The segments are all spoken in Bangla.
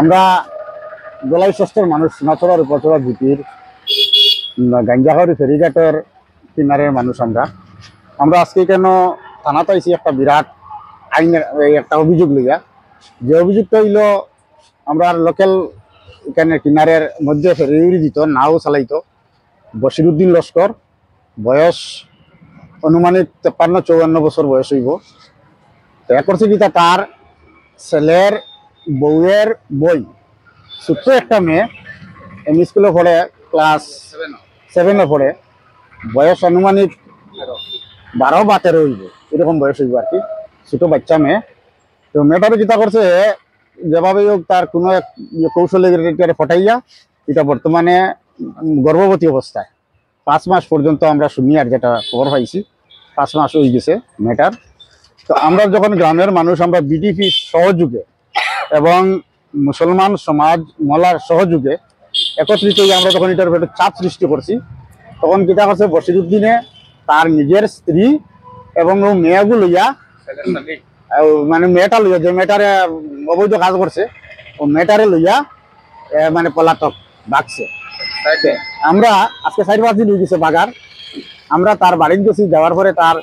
আমরা গলাই ষষ্ঠের মানুষ সোনাচড়ার উপচড়া জিপির গাঞ্জাহারি ফেরিঘাটের কিনারের মানুষ আমরা আজকে কেন থানা পাইছি একটা বিরাট আইনের একটা অভিযোগ লইয়া। যে অভিযোগটা হইল আমরা লোকাল এখানে কিনারের মধ্যে ফেরি দিত, নাও চালাইতো বশিরউদ্দিন লস্কর, বয়স অনুমানিক 53-54 বছর বয়স হইব। তো এ করছে কি তার ছেলের বউয়ের বই ছোট্ট একটা মেয়ে এম স্কুলে পড়ে, ক্লাস 7-এ পড়ে, বয়স অনুমানিক 12 বা 13 হইব, এরকম বয়স হইব আর কি, ছোট বাচ্চা মেয়ে। তো মেয়েটারও যেটা করছে যেভাবে হোক তার কোনো এক কৌশলে ফটাইয়া এটা বর্তমানে গর্ভবতী অবস্থায় 5 মাস পর্যন্ত আমরা শুনি, আর যেটা খবর পাইছি 5 মাস হয়ে গেছে মেয়েটার। তো আমরা যখন গ্রামের মানুষ আমরা বিডিপি সহযোগে এবং মুসলমান সমাজ মলার সহযোগে একত্রিত হয়ে আমরা যখন এটার উপরে চাপ সৃষ্টি করছি, তখন কিতা করছে বশিরউদ্দিনে তার নিজের স্ত্রী এবং ও মেয়েগুলো লইয়া, মানে মেয়েটা লইয়া, যে মেয়েটারে অবৈধ কাজ করছে ও মেয়েটারে লইয়া মানে পলাতক বাগছে। আমরা আজকে 4-5 দিন হয়ে গেছে বাগার। আমরা তার বাড়িতে গেছি, যাওয়ার পরে তার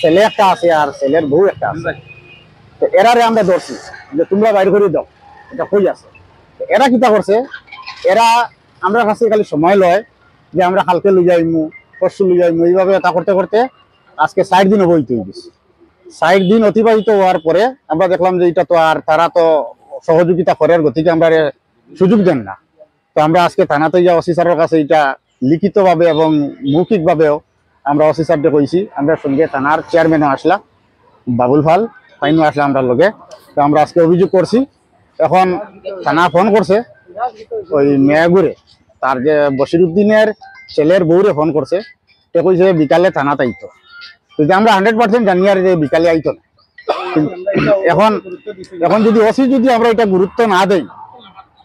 ছেলে একটা আছে আর ছেলের বউ একটা আছে। তো এরারে আমরা ধরছি যে তোমরা বাইরে করে দাও, এটা কই আছে। এরা কিতা করছে, এরা আমরা কাছে খালি সময় লয় যে আমরা কালকে লই যাইমু, পরশু লই যাইমু, এইভাবে এটা করতে করতে আজকে 60 দিন অবহিত হয়ে গেছে। 60 দিন অতিবাহিত হওয়ার পরে আমরা দেখলাম যে এটা তো আর তারা তো সহযোগিতা করার গতিকে আমরা সুযোগ দেন না। তো আমরা আজকে থানাতে যা ওসি স্যারের কাছে এটা লিখিতভাবে এবং মৌখিকভাবেও আমরা ওসি স্যারকে কইছি। আমরা সঙ্গে থানার চেয়ারম্যানও আসলা, বাবুল ফাল ফাইনও আসলে আমরা লগে। তো আমরা আজকে অভিযোগ করছি। এখন থানা ফোন করছে ওই মেয়াগুড়ে, তার যে বশিরউদ্দিনের ছেলের বউরে ফোন করছে, সে কইছে বিকালে থানা আইতো। যদি আমরা 100% জানি আর যে বিকালে আইতো না। এখন এখন যদি ওসি যদি আমরা এটা গুরুত্ব না দেই,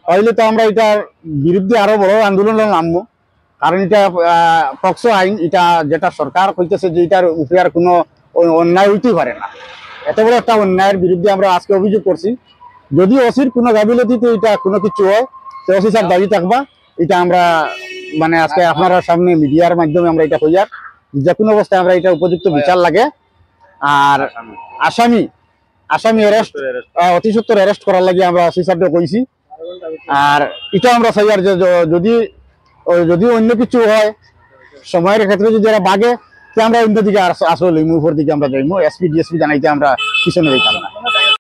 তাহলে তো আমরা এটার বিরুদ্ধে আরো বড় আন্দোলন নামবো। কারণ এটা পক্সো আইন, এটা যেটা সরকার কইতেছে যে এটার উপরে আর কোনো অন্যায় হইতেই পারে না। এত বড় একটা অন্যায়ের বিরুদ্ধে আমরা আজকে অভিযোগ করছি। যদি ওসির কোনো গাফিলতিতে এটা কোনো কিছু হয়, তো ওসি স্যার দাবি থাকবা। এটা আমরা মানে আজকে আপনারা সামনে মিডিয়ার মাধ্যমে আমরা এটা কইয়ার যে কোনো অবস্থায় আমরা এটা উপযুক্ত বিচার লাগে। আর আসামি অ্যারেস্ট অতি সত্বর অ্যারেস্ট করার লাগে আমরা ওসি স্যারকে কইছি। আর এটা আমরা চাই আর যে যদি অন্য কিছু হয় সময়ের ক্ষেত্রে যদি এরা বাগে, আমরা অন্য দিকে আসলে উপর দিকে আমরা যাইমু, এসপি ডিএসপি জানাইতে আমরা পিছনে যাইতাম না।